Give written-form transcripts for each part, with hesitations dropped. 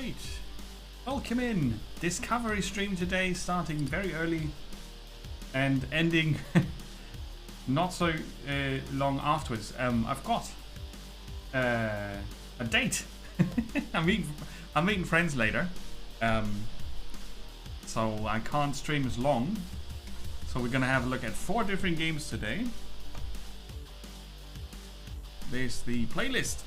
Alright, welcome in. Discovery stream today, starting very early and ending not so long afterwards. I've got a date. I'm meeting friends later, so I can't stream as long. So we're gonna have a look at 4 different games today. There's the playlist.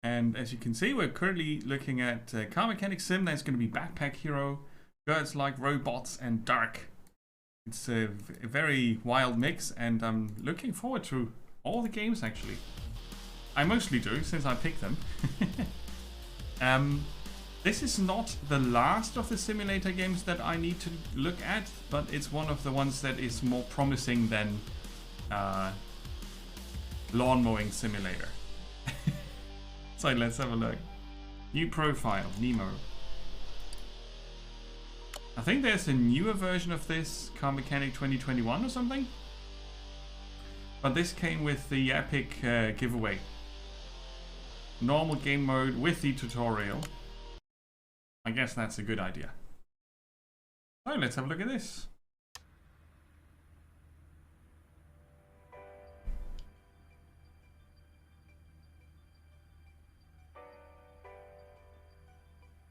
And as you can see, we're currently looking at Car Mechanic Sim. That's going to be Backpack Hero, Girls Like Robots, and Dark. It's a very wild mix, and I'm looking forward to all the games actually. I mostly do, since I picked them. This is not the last of the simulator games that I need to look at, but it's one of the ones that is more promising than Lawn Mowing Simulator. So let's have a look. New profile, Nemo. I think there's a newer version of this, Car Mechanic 2021 or something. But this came with the epic giveaway. Normal game mode with the tutorial. I guess that's a good idea. So let's have a look at this.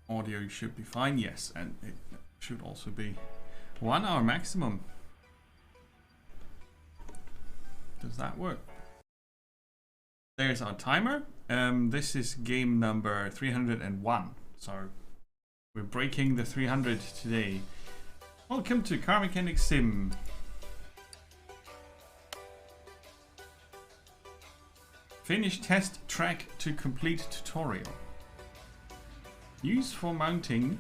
Audio should be fine, yes, and it should also be 1 hour maximum. Does that work? There's our timer. This is game number 301, so we're breaking the 300 today. Welcome to Car Mechanic Sim. Finish test track to complete tutorial. Use for mounting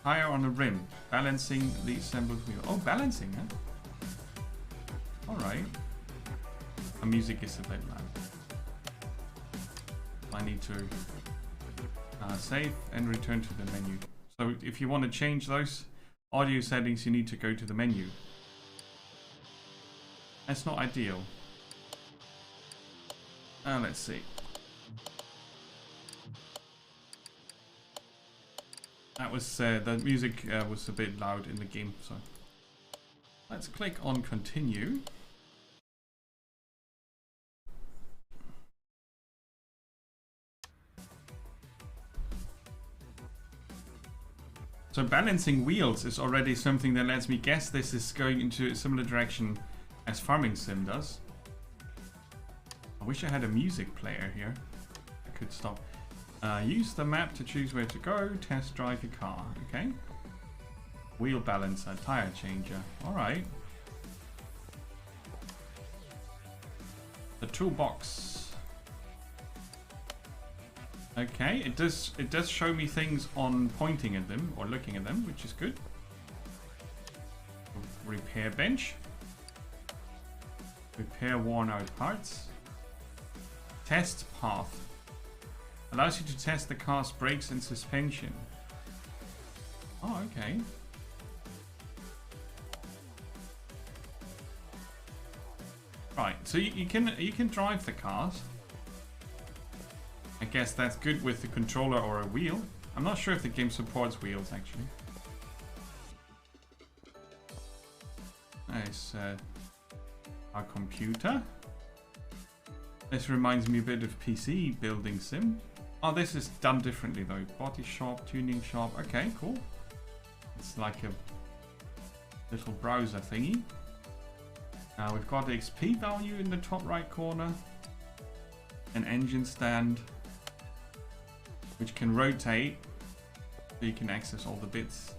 higher on a rim, balancing the assembled wheel. Oh, balancing, huh? Alright. The music is a bit loud. I need to save and return to the menu. So if you want to change those audio settings, you need to go to the menu. That's not ideal. Let's see. That was the music was a bit loud in the game, so let's click on continue. So balancing wheels is already something that lets me guess this is going into a similar direction as Farming Sim does. I wish I had a music player here. I could stop. Use the map to choose where to go. Test drive your car. Okay. Wheel balancer, tire changer. Alright. The toolbox. Okay, it does show me things on pointing at them or looking at them, which is good. Repair bench. Repair worn out parts. Test path. Allows you to test the car's brakes and suspension. Oh, okay. Right, so you can drive the cars. I guess that's good with the controller or a wheel. I'm not sure if the game supports wheels actually. Nice. Our computer. This reminds me a bit of PC building sim. Oh, this is done differently though. Body shop, tuning shop. Okay, cool. It's like a little browser thingy. Now we've got the XP value in the top right corner. An engine stand, which can rotate, so you can access all the bits.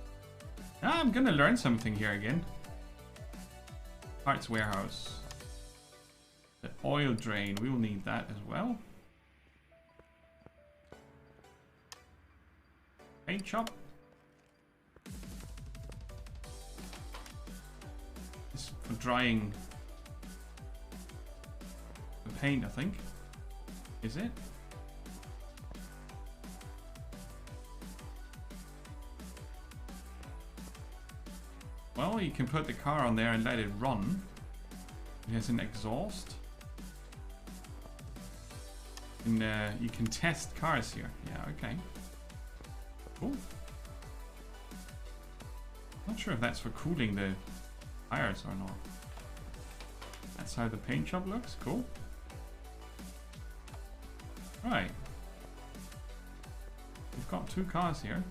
Ah, I'm gonna learn something here again. Parts warehouse. The oil drain, we will need that as well. Paint shop. This is for drying the paint, I think. Is it? Well, you can put the car on there and let it run. It has an exhaust. you can test cars here. Yeah, okay. Cool. Not sure if that's for cooling the tires or not. That's how the paint job looks. Cool. Right. We've got 2 cars here.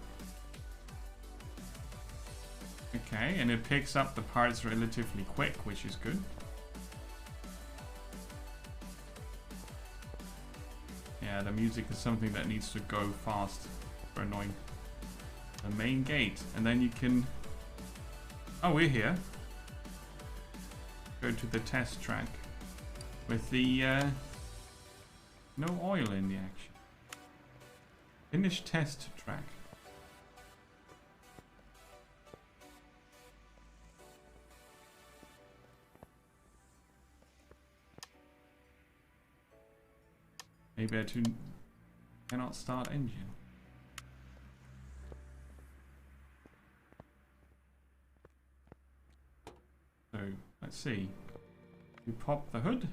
Okay, and it picks up the parts relatively quick, which is good. Yeah, the music is something that needs to go fast. Super annoying. The main gate, and then you can... Oh, we're here. Go to the test track with the no oil in the action. Finish test track. Maybe I cannot start engine. So let's see. You pop the hood.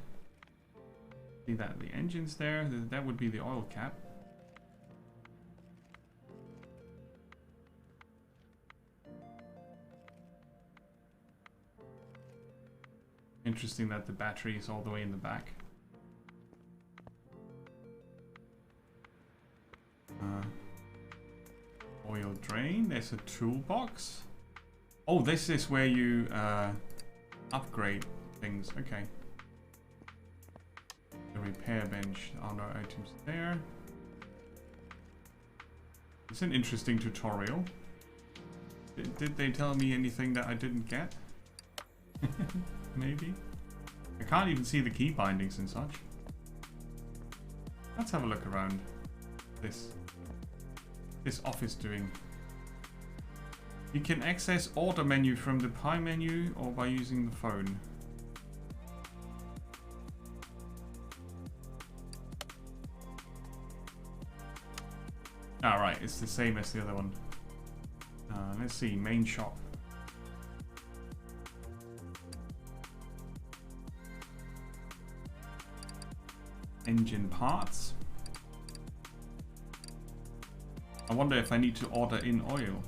See that the engine's there. That would be the oil cap. Interesting that the battery is all the way in the back. Oil drain. There's a toolbox. Oh, this is where you upgrade things. Okay. The repair bench. Oh, no items there. It's an interesting tutorial. Did they tell me anything that I didn't get? Maybe. I can't even see the key bindings and such. Let's have a look around this office doing. You can access order menu from the pie menu or by using the phone. Alright, it's the same as the other one. Let's see, main shop. Engine parts. I wonder if I need to order in oil.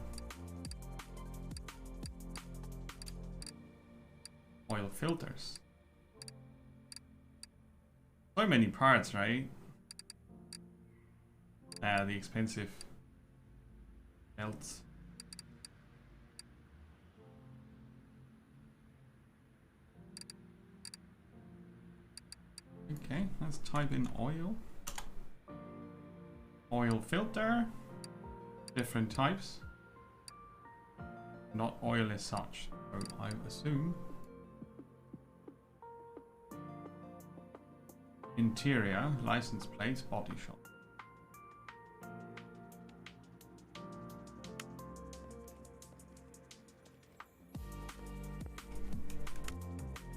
Oil filters. So many parts, right? The expensive belts. Okay, let's type in oil. Oil filter. Different types. Not oil as such, so I assume. Interior, license plates, body shop.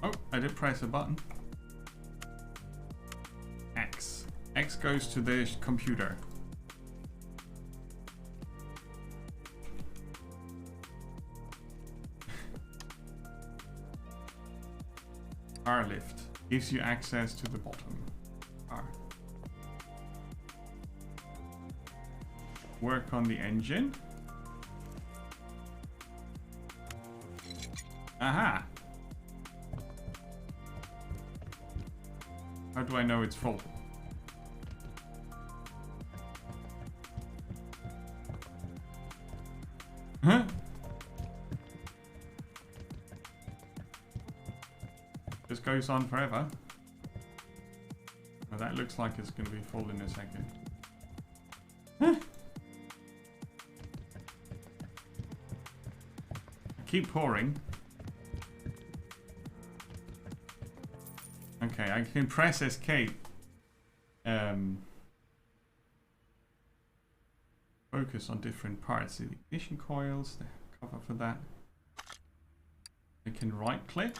Oh, I did press a button. X. X goes to the computer. Car lift gives you access to the bottom. Car. Work on the engine. Aha! How do I know it's full? Huh? This goes on forever. Well, that looks like it's going to be full in a second. Huh? Keep pouring. Okay, I can press escape. Focus on different parts. The ignition coils, the cover for that. I can right click.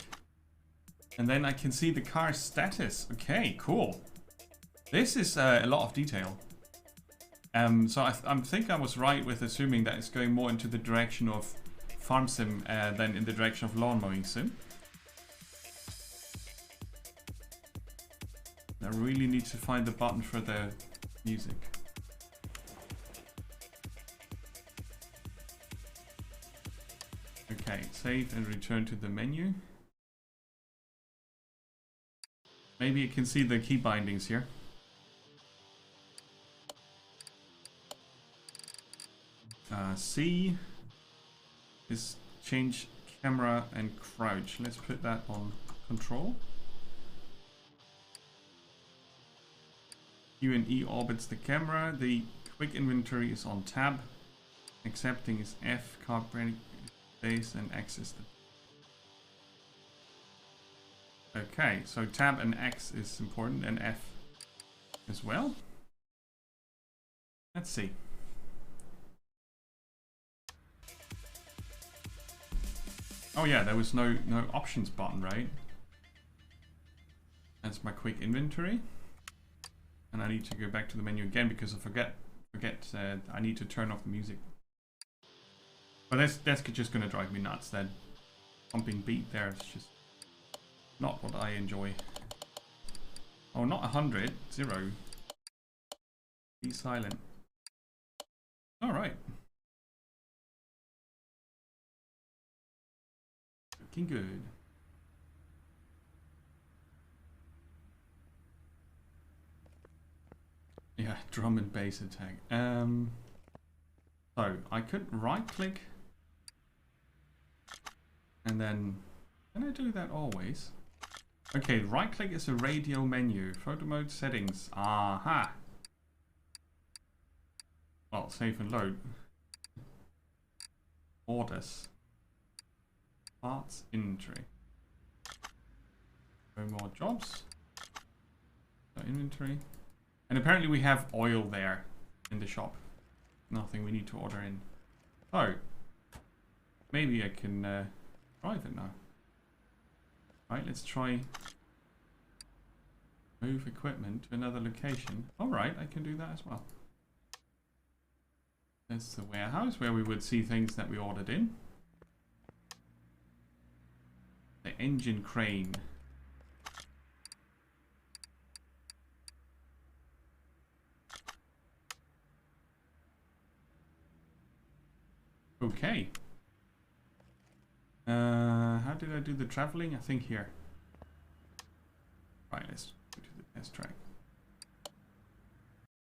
And then I can see the car's status. Okay, cool. This is a lot of detail. So I think I was right with assuming that it's going more into the direction of farm sim than in the direction of lawn mowing sim. The really need to find the button for the music. Okay, save and return to the menu. Maybe you can see the key bindings here. C is change camera and crouch. Let's put that on control. Q and E orbits the camera. The quick inventory is on tab. Accepting is F, car brake base, and X is the... Okay, so tab and X is important, and F as well. Let's see. Oh yeah, there was no options button, right? That's my quick inventory. And I need to go back to the menu again because I forget I need to turn off the music. But that's just gonna drive me nuts. That pumping beat there is just not what I enjoy. Oh, not 100, 0. Be silent. All right. Looking good. Yeah, drum and bass attack. So I could right click and then, can I do that always? Okay, right click is a radio menu. Photo mode settings. Aha. Well, save and load. Orders. Parts inventory. No more jobs. So inventory. And apparently we have oil there in the shop. Nothing we need to order in. Oh. Maybe I can drive it now. Right, let's try move equipment to another location. Alright, I can do that as well. There's the warehouse where we would see things that we ordered in. The engine crane. Okay. How did I do the traveling? I think here. Right, let's go to the test track.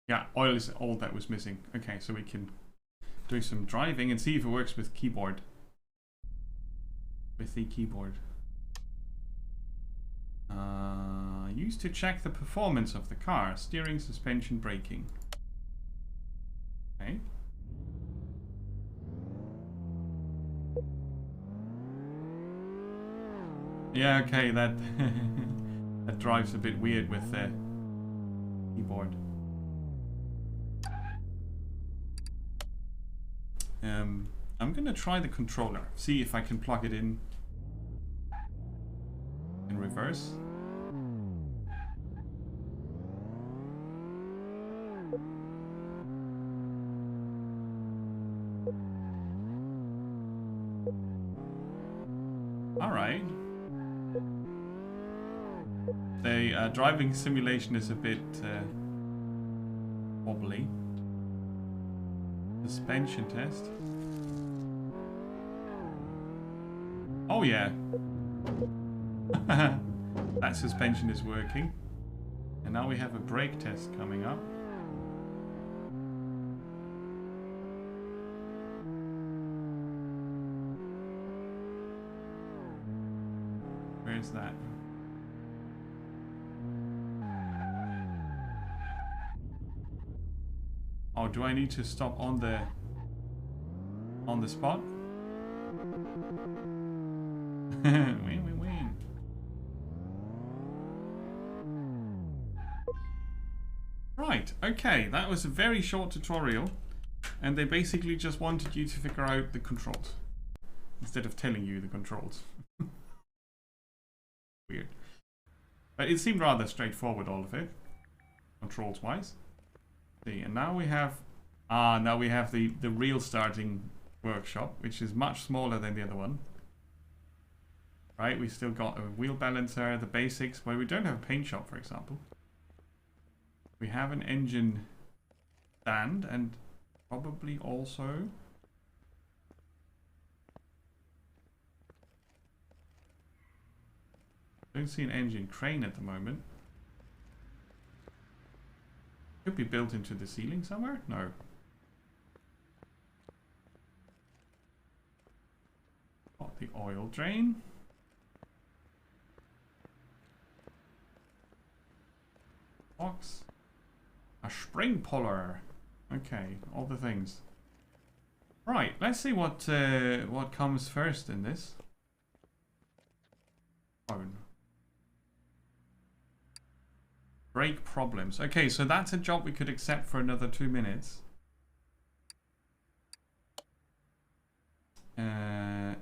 Yeah, oil is all that was missing. Okay, so we can do some driving and see if it works with keyboard. With the keyboard. Used to check the performance of the car. Steering, suspension, braking. Okay. Yeah, okay, that that drives a bit weird with the keyboard. I'm gonna try the controller, see if I can plug it in reverse. All right. The driving simulation is a bit wobbly. Suspension test. Oh yeah. That suspension is working. And now we have a brake test coming up. Where's that? Oh, do I need to stop on the spot? Win. Right, okay, that was a very short tutorial, and they basically just wanted you to figure out the controls instead of telling you the controls. Weird. But it seemed rather straightforward, all of it, controls wise. See, and now we have the real starting workshop, which is much smaller than the other one. Right, we still got a wheel balancer, the basics, but we don't have a paint shop, for example. We have an engine stand and probably also don't see an engine crane at the moment. Could be built into the ceiling somewhere? No. Got the oil drain. Box. A spring puller. Okay, all the things. Right, let's see what comes first in this. Phone. Brake problems. Okay, so that's a job we could accept for another 2 minutes. A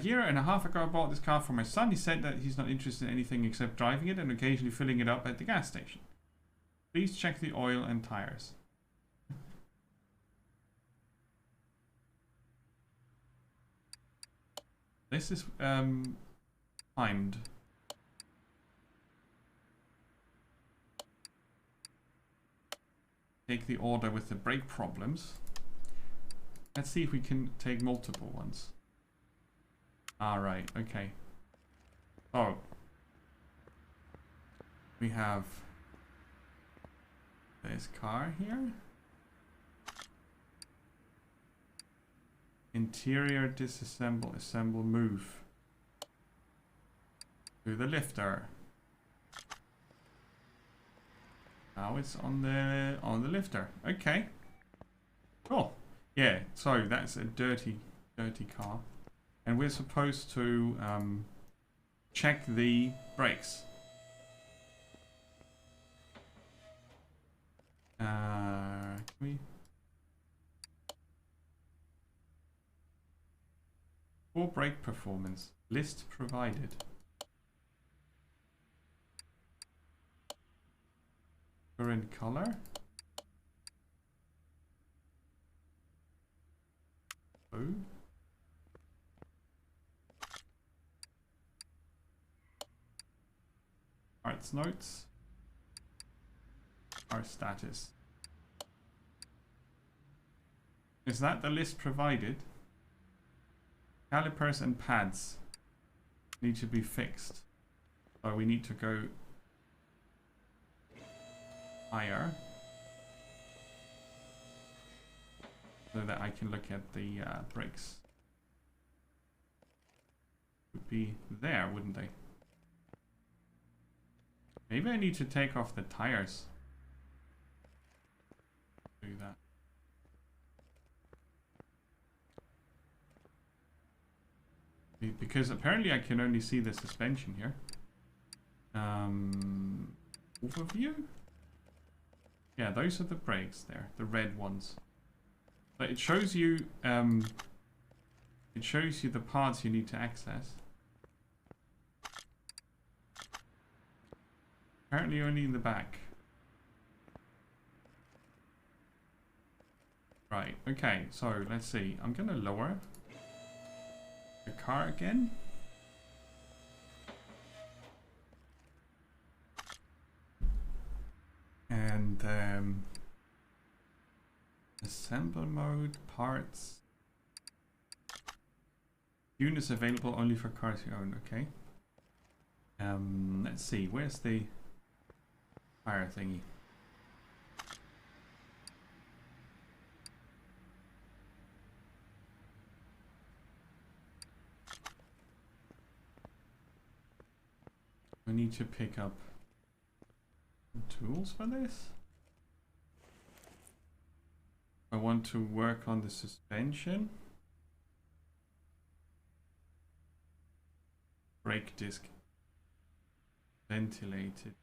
year and a half ago I bought this car for my son. He said that he's not interested in anything except driving it and occasionally filling it up at the gas station. Please check the oil and tires. This is timed. Take the order with the brake problems. Let's see if we can take multiple ones. Alright, okay. Oh. We have this car here. Interior disassemble, assemble, move. To the lifter. Now it's on the lifter. Okay. Cool. Yeah, so that's a dirty car. And we're supposed to check the brakes. Can we? For brake performance, list provided. Current color. Blue. Parts notes. Our status. Is that the list provided? Calipers and pads need to be fixed. So we need to go higher so that I can look at the brakes. Would be there, wouldn't they? Maybe I need to take off the tires. Do that. Because apparently I can only see the suspension here. Overview? Yeah, those are the brakes there, the red ones. But it shows you the parts you need to access. Apparently only in the back. Right, okay, so let's see. I'm gonna lower the car again. And assemble mode, parts. Units available only for cars you own, okay. Let's see, where's the fire thingy? I need to pick up tools for this. I want to work on the suspension. Brake disc ventilated.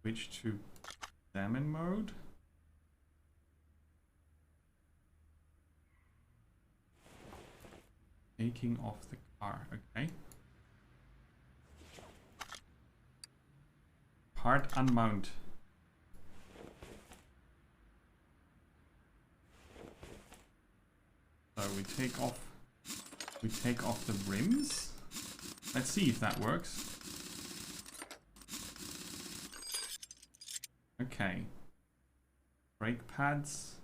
Switch to examine mode. Taking off the car, okay. Part unmount. So we take off We take off the rims. Let's see if that works. Okay. Brake pads.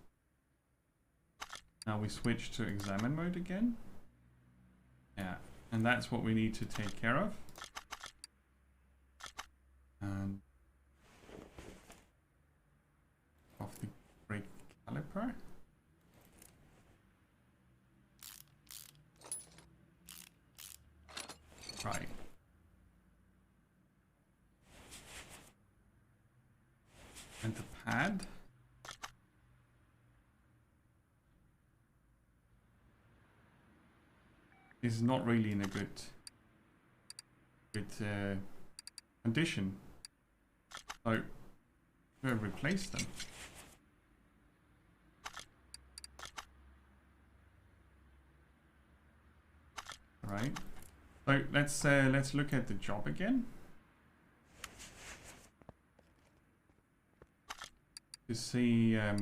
Now we switch to examine mode again. Yeah, and that's what we need to take care of. And off the brake caliper. Right. And the pad. Is not really in a good condition. So we'll replace them. Right. So let's look at the job again. To see how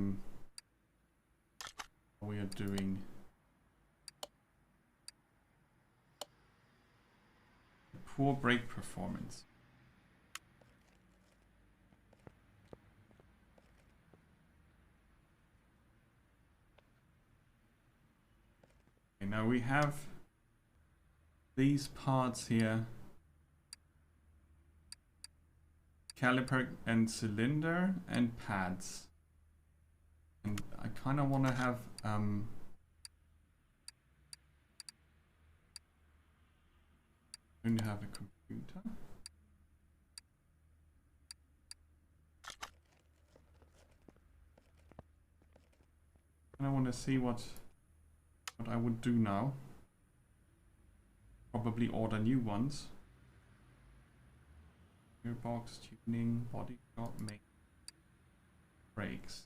we are doing. Poor brake performance. Okay, now we have these parts here. Caliper and cylinder and pads. And I kind of want to have going to have a computer. And I want to see what I would do now. Probably order new ones. Gearbox, tuning, body shop, make brakes.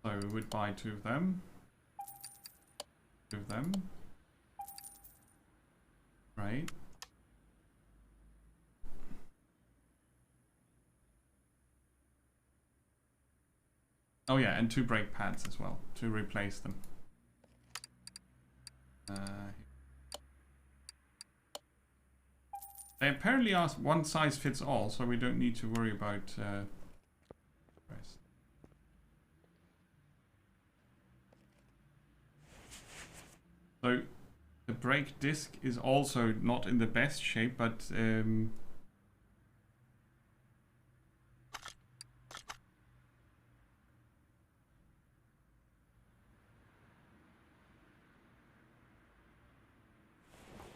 So we would buy 2 of them. 2 of them. Right. Oh yeah, and 2 brake pads as well to replace them. They apparently are one size fits all, so we don't need to worry about rest. So the brake disc is also not in the best shape, but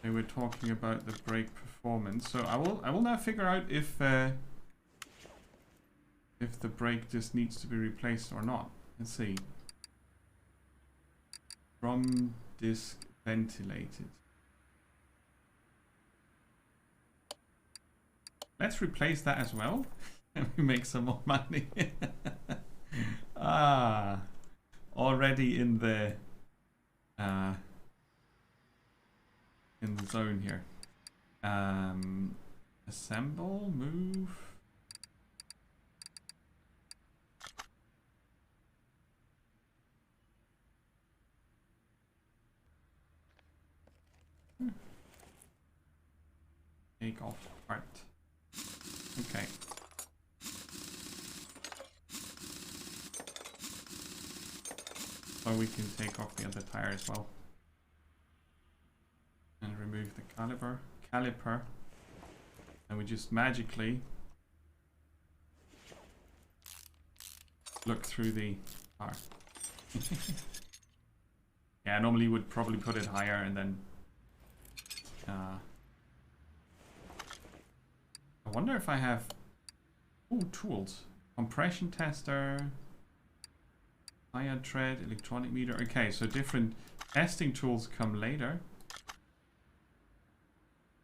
they were talking about the brake performance. So I will now figure out if the brake disc needs to be replaced or not. Let's see. Drum disc ventilated. Let's replace that as well, and we make some more money. Ah, already in the zone here. Assemble, move. Take off part. Okay. So we can take off the other tire as well. And remove the caliper. And we just magically look through the car. Yeah, normally would probably put it higher and then I wonder if I have tools. Compression tester, tire tread, electronic meter. Okay, so different testing tools come later.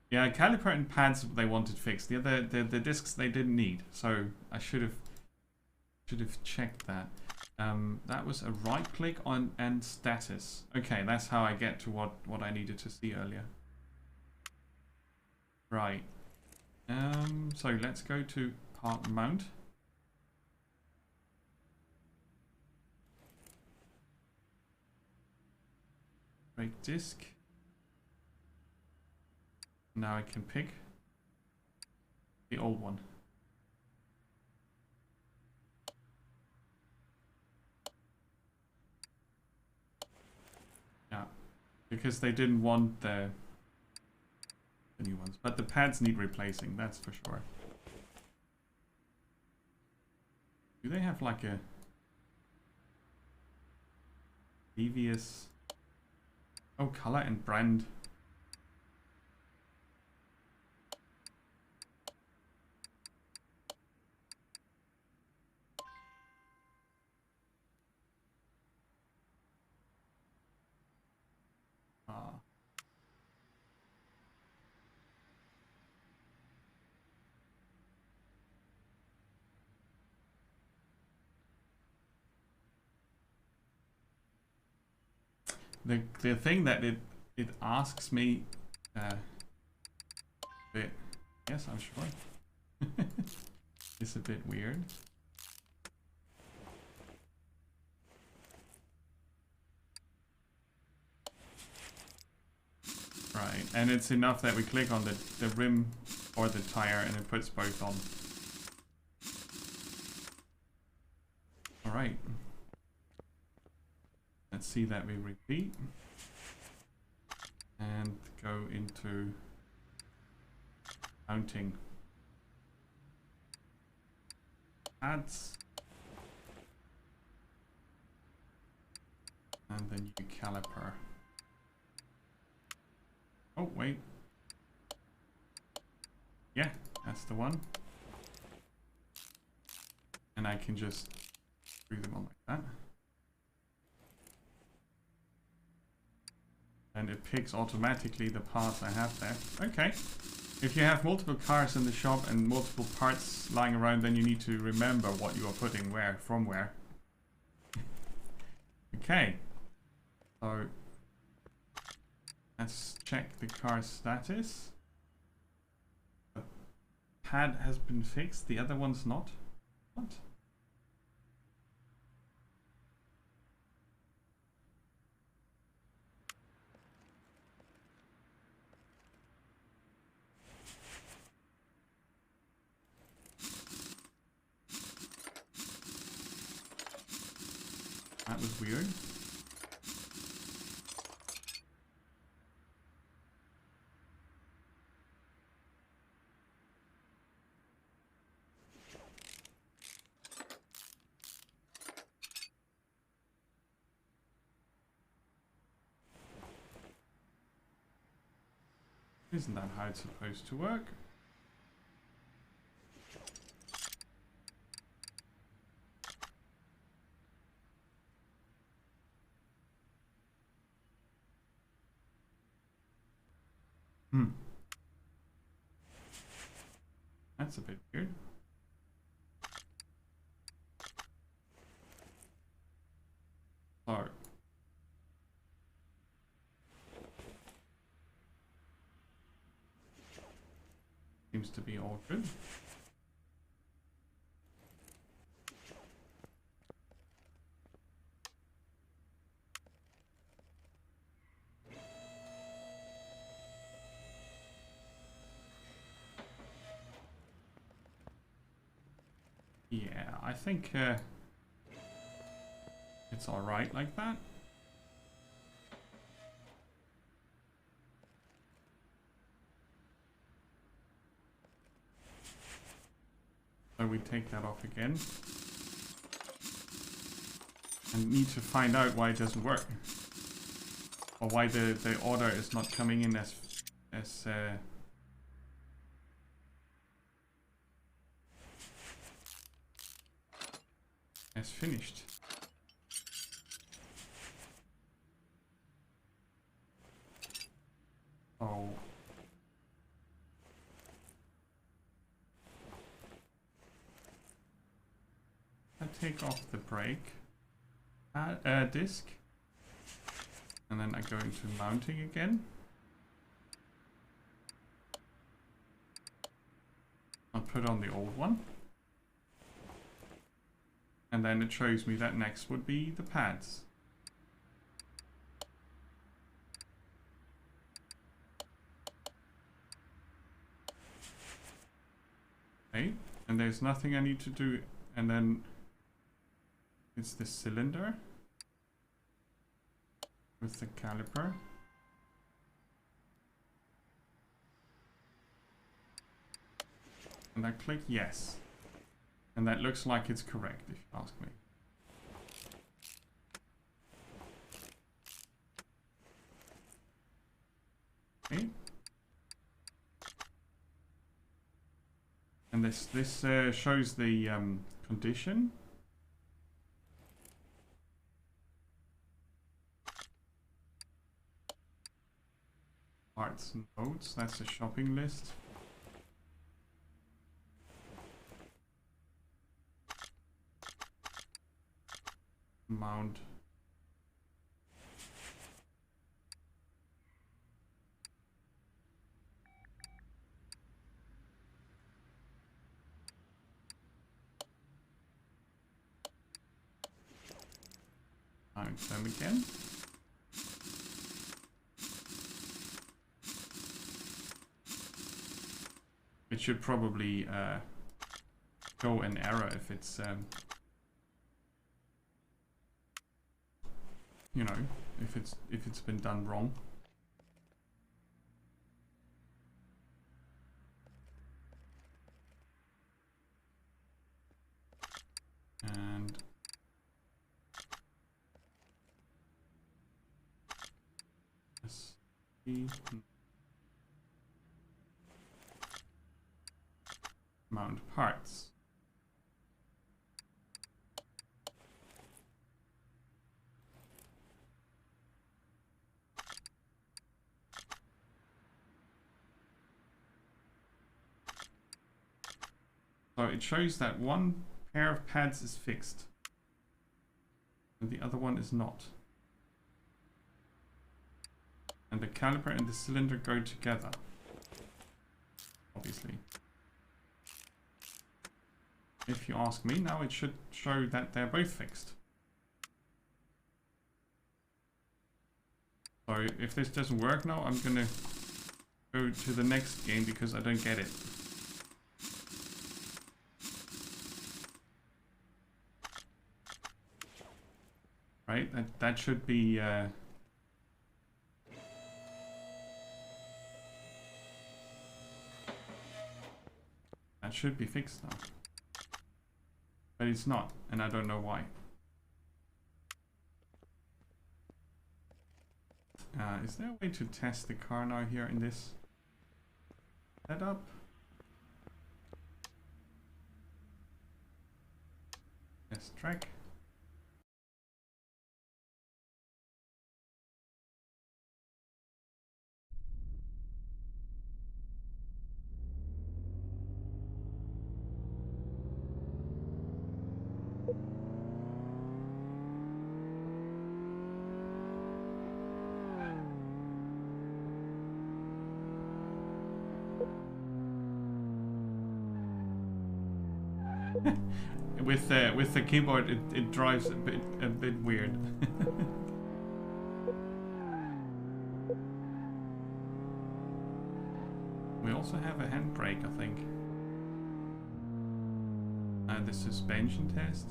Yeah, caliper and pads they wanted fixed. The other the discs they didn't need. So I should have checked that. That was a right click on and status. Okay, that's how I get to what I needed to see earlier. Right. So let's go to part mount. Brake disc. Now I can pick the old one. Yeah, because they didn't want the new ones, but the pads need replacing, that's for sure. Do they have like a devious... Oh, color and brand. The thing that it asks me bit, yes, I'm sure. It's a bit weird. Right, and it's enough that we click on the rim or the tire and it puts both on. Alright. Let's see that we repeat. And go into mounting. Pads. And the new caliper. Oh, wait. Yeah, that's the one. And I can just screw them on like that. And it picks automatically the parts I have there. Okay. If you have multiple cars in the shop and multiple parts lying around, then you need to remember what you are putting where, from where. Okay. So, let's check the car status. The pad has been fixed, the other one's not. What? That was weird. Isn't that how it's supposed to work? That's a bit weird. So, seems to be all good. Yeah, I think it's all right like that. So we take that off again. And need to find out why it doesn't work. Or why the order is not coming in as finished. Oh. I take off the brake disc. And then I go into mounting again. I'll put on the old one. And then it shows me that next would be the pads. Okay, and there's nothing I need to do, and then it's the cylinder with the caliper. And I click yes. And that looks like it's correct, if you ask me. Okay. And this shows the condition. Parts and notes, that's a shopping list. Mount. Mount them again. It should probably show an error if it's you know, if it's been done wrong. And let's see. Mount parts. So it shows that one pair of pads is fixed and the other one is not. And the caliper and the cylinder go together, obviously. If you ask me, now it should show that they're both fixed. So if this doesn't work now, I'm gonna go to the next game because I don't get it. Right, that should be that should be fixed now. But it's not, and I don't know why. Is there a way to test the car now here in this setup? Test track. With the keyboard, it drives a bit weird. We also have a handbrake, I think. The suspension test.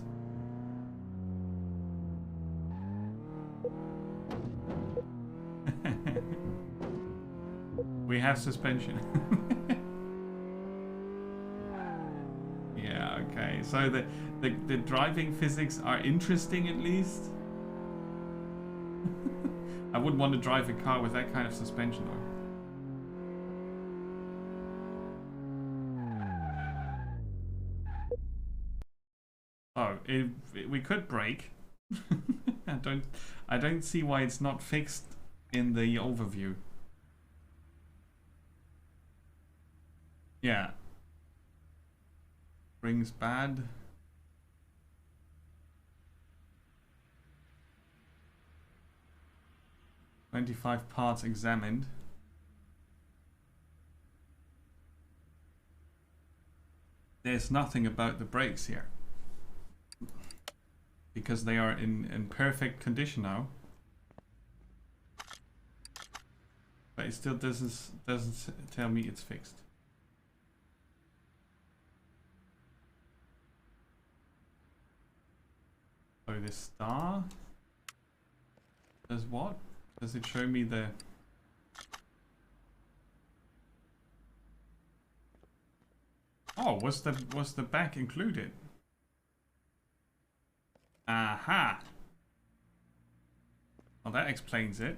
We have suspension. Yeah, okay. So the driving physics are interesting, at least. I wouldn't want to drive a car with that kind of suspension though. Oh, we could brake. I don't see why it's not fixed in the overview. Yeah. Rings bad. "25 parts examined." There's nothing about the brakes here, because they are in perfect condition now. But it still doesn't tell me it's fixed. So this star does what? Does it show me the... Oh, was the back included? Aha! Well, that explains it.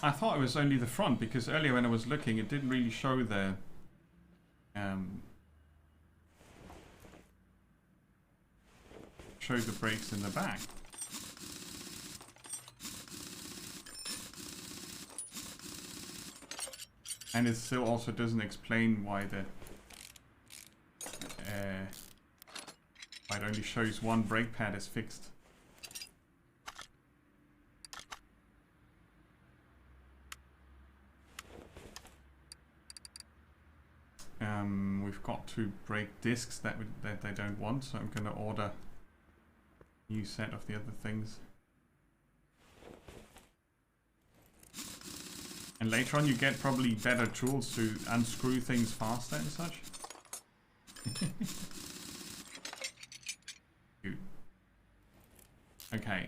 I thought it was only the front, because earlier when I was looking, it didn't really show the brakes in the back. And it still also doesn't explain why why it only shows one brake pad is fixed. We've got 2 brake discs that they don't want, so I'm gonna order a new set of the other things. And later on you get probably better tools to unscrew things faster and such. Okay,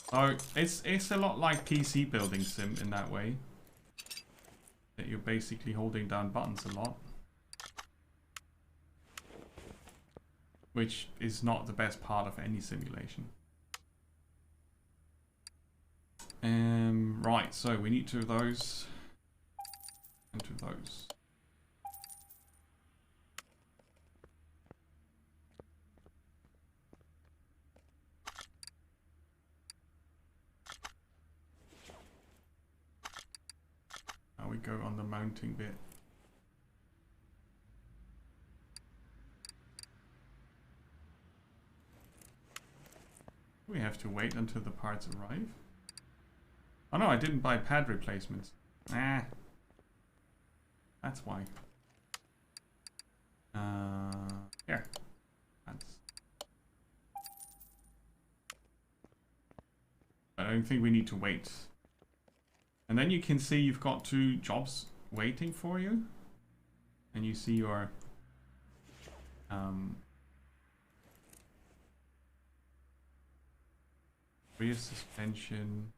so it's a lot like PC Building Sim in that way, that you're basically holding down buttons a lot, which is not the best part of any simulation. Right, so we need 2 of those and 2 of those. Now we go on the mounting bit. We have to wait until the parts arrive. Oh no, I didn't buy pad replacements. Ah, that's why. Here. I don't think we need to wait. And then you can see you've got 2 jobs waiting for you. And you see your rear suspension.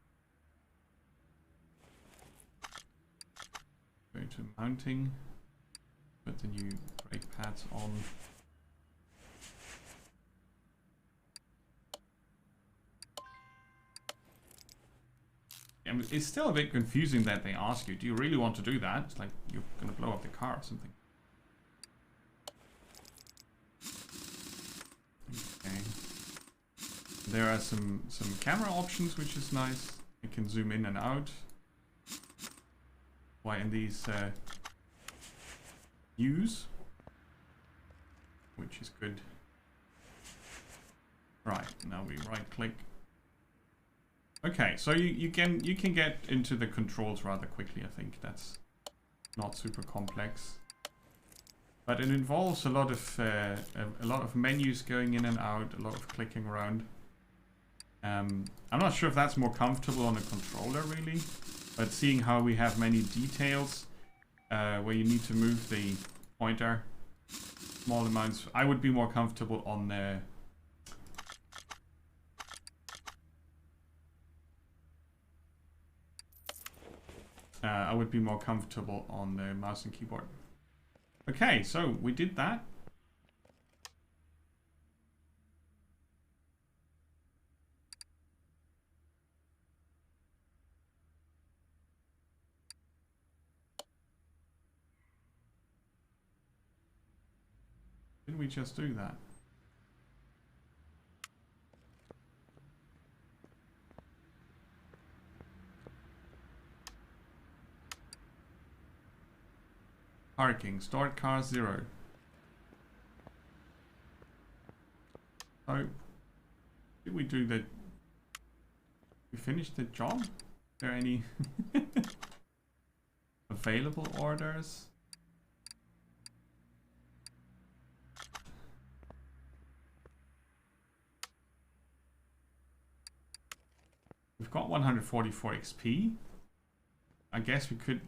Go to mounting. Put the new brake pads on. And it's still a bit confusing that they ask you, do you really want to do that? It's like you're going to blow up the car or something. Okay. There are some camera options, which is nice. You can zoom in and out. Why in these views, which is good. Right, now we right click. Okay, so you can get into the controls rather quickly. I think that's not super complex, but it involves a lot of menus going in and out, a lot of clicking around. I'm not sure if that's more comfortable on a controller really, but seeing how we have many details where you need to move the pointer small amounts, I would be more comfortable on the mouse and keyboard. Okay, so we did that. Didn't we just do that? Parking, start car 0. So, did we do the... We finished the job? Are there any available orders? We've got 144 XP. I guess we could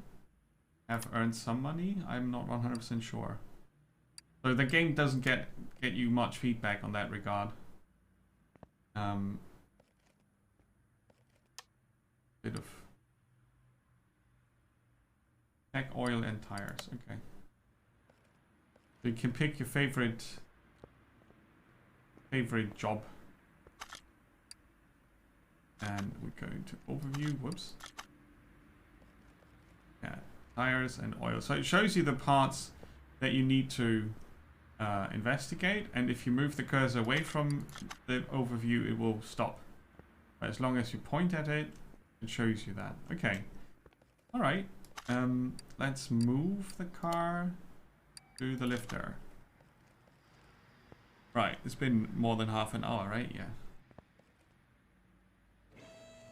have earned some money. I'm not 100% sure. So the game doesn't get you much feedback on that regard. Bit of tech, oil, and tires. Okay. So you can pick your favorite job. And we go into overview. Whoops. Yeah, tires and oil. So it shows you the parts that you need to investigate, and if you move the cursor away from the overview, it will stop. But as long as you point at it, it shows you that. Okay. All right. Let's move the car to the lifter. Right. It's been more than half an hour, right? Yeah.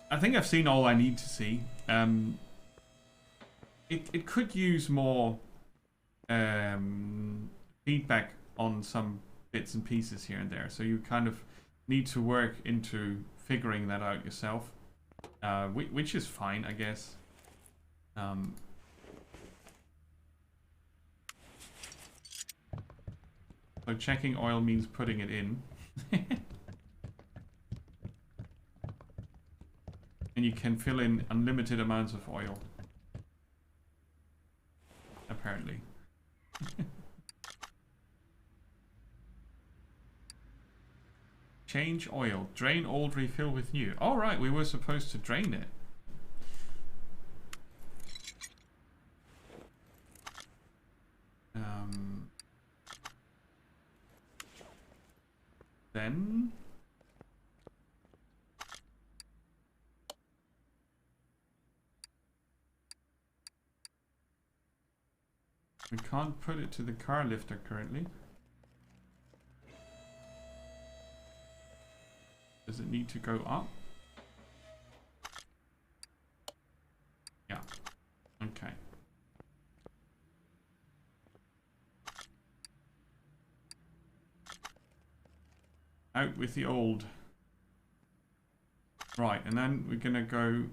I think I've seen all I need to see. It could use more feedback on some bits and pieces here and there. So you kind of need to work into figuring that out yourself, which is fine, I guess. So checking oil means putting it in. And you can fill in unlimited amounts of oil. Apparently. Change oil. Drain old, refill with new. All right, we were supposed to drain it. Then we can't put it to the car lifter currently. Does it need to go up? Yeah. Okay. Out with the old. Right, and then we're gonna go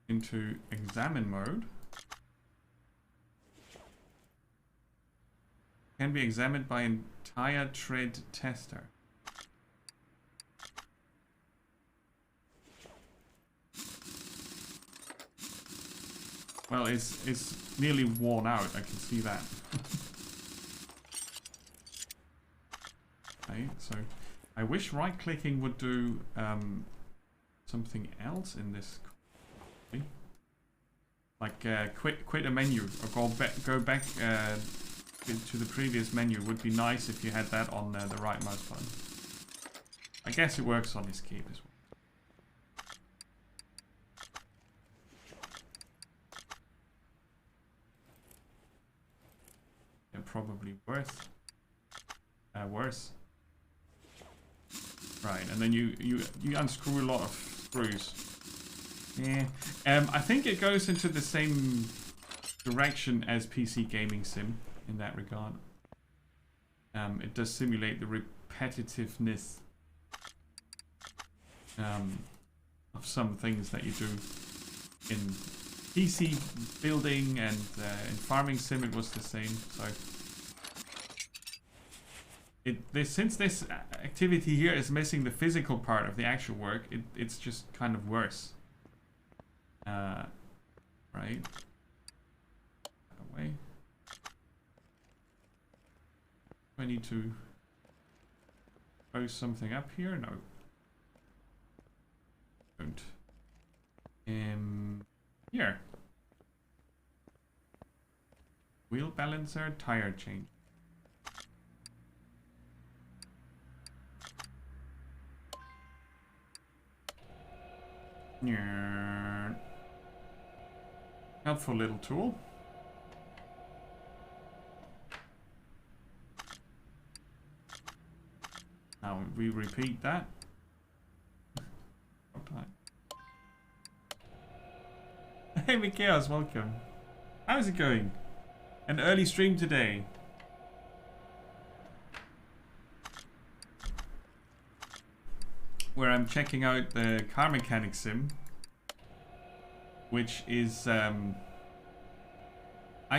into examine mode. Can be examined by entire tread tester. Well, it's nearly worn out. I can see that. Okay, so I wish right-clicking would do something else in this. Like quit a menu or go back to the previous menu. Would be nice if you had that on the right mouse button. I guess it works on escape as well. Probably worse. Right, and then you unscrew a lot of screws. Yeah. I think it goes into the same direction as PC Gaming Sim in that regard. It does simulate the repetitiveness of some things that you do in PC building, and in Farming Sim it was the same. So since this activity here is missing the physical part of the actual work, it's just kind of worse. Right. Away. Do I need to post something up here? No. Don't. Here. Wheel balancer, tire change. Yeah. Helpful little tool. Now we repeat that. Hey Mikaos, welcome. How's it going? An early stream today. Where I'm checking out the car mechanic sim which is, I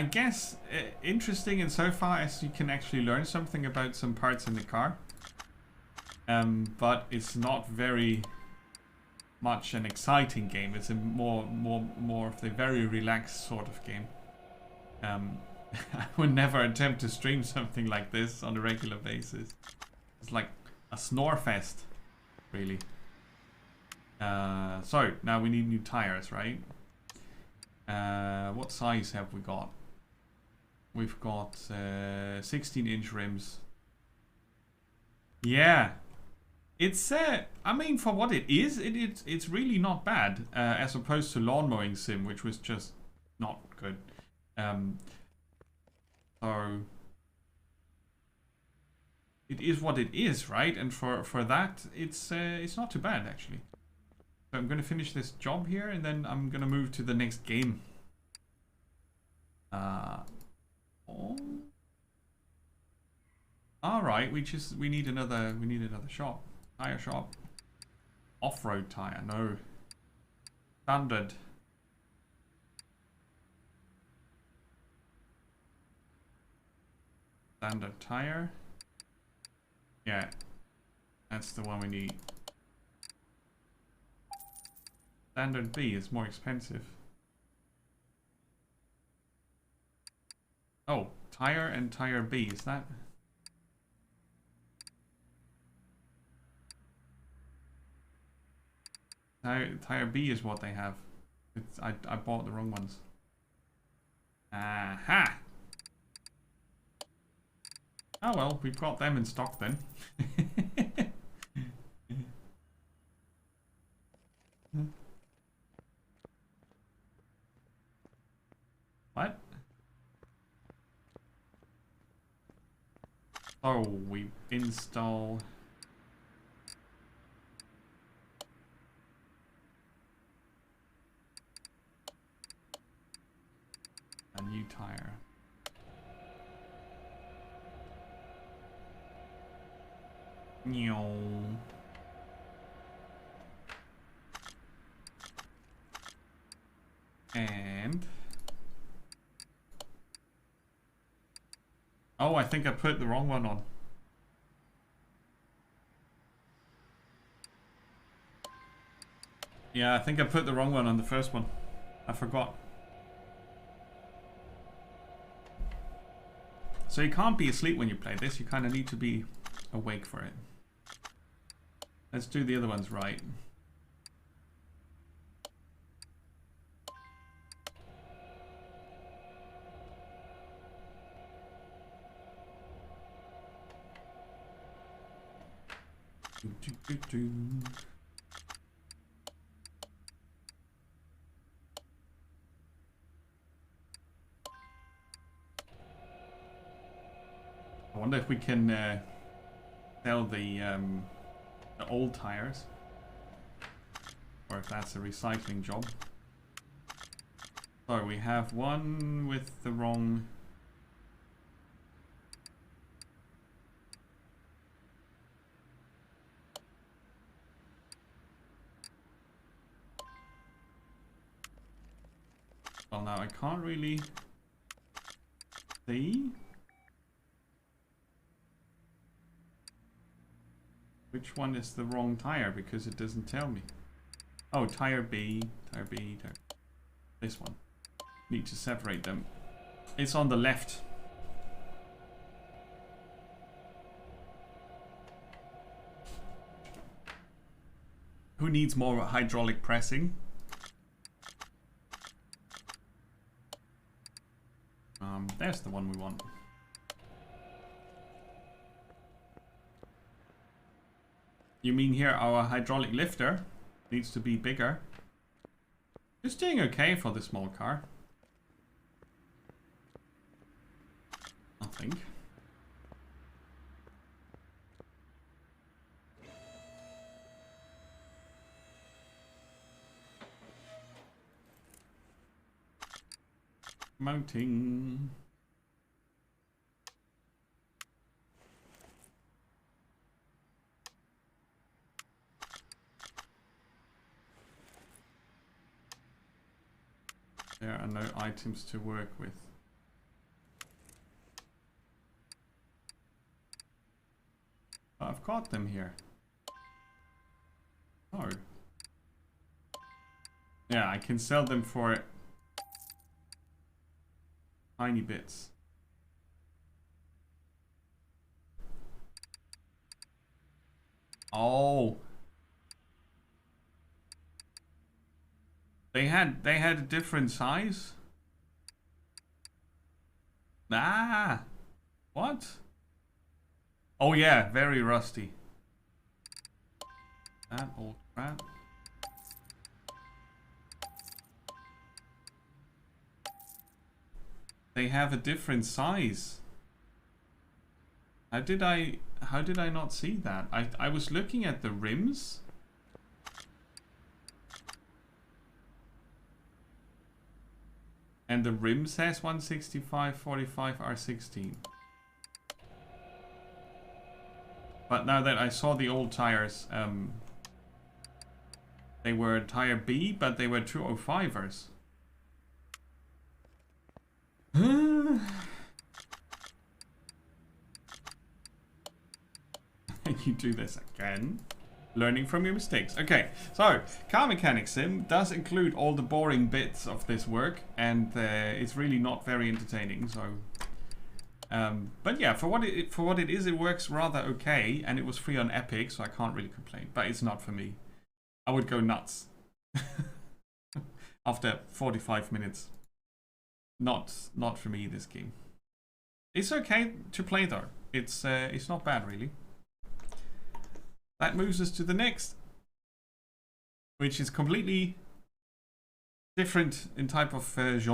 guess, interesting insofar as you can actually learn something about some parts in the car. But it's not very much an exciting game. It's a more of the very relaxed sort of game. I would never attempt to stream something like this on a regular basis. It's like a snore fest, really. So now we need new tires, right? What size have we got? We've got 16-inch rims. Yeah, it's I mean, for what it is, it's really not bad as opposed to Lawn Mowing Sim, which was just not good. So it is what it is, right? And for that, it's not too bad actually. So I'm gonna finish this job here, and then I'm gonna move to the next game. Oh. All right, we need another shop, tire shop, off-road tire. No, standard. Standard tire. Yeah, that's the one we need. Standard B is more expensive. Oh, tire and tire B, is that? Tire B is what they have. I bought the wrong ones. Aha! Oh well, we've got them in stock then. What? Oh, we install... a new tire. And... oh, I think I put the wrong one on. Yeah, I think I put the wrong one on the first one. I forgot. So you can't be asleep when you play this, you kind of need to be awake for it. Let's do the other ones right. I wonder if we can sell the old tires, or if that's a recycling job. So we have one with the wrong... well, now I can't really see which one is the wrong tire because it doesn't tell me. Oh, tire B, tire B, tire... this one. Need to separate them. It's on the left. Who needs more hydraulic pressing? There's the one we want. You mean here our hydraulic lifter needs to be bigger? It's doing okay for the small car, I think. Mounting. There are no items to work with. I've got them here. Oh. Yeah, I can sell them for tiny bits. Oh. They had a different size? Ah. What? Oh yeah, very rusty. That old crap. They have a different size. How did I not see that? I was looking at the rims. And the rim says 165/45 R16. But now that I saw the old tires, they were tire B, but they were 205ers. You do this again. Learning from your mistakes. Okay, so Car Mechanic Sim does include all the boring bits of this work, and it's really not very entertaining. So, but yeah, for what it is, it works rather okay, and it was free on Epic, so I can't really complain. But it's not for me. I would go nuts after 45 minutes. Not for me, this game. It's okay to play though. It's not bad really. That moves us to the next, which is completely different in type of genre.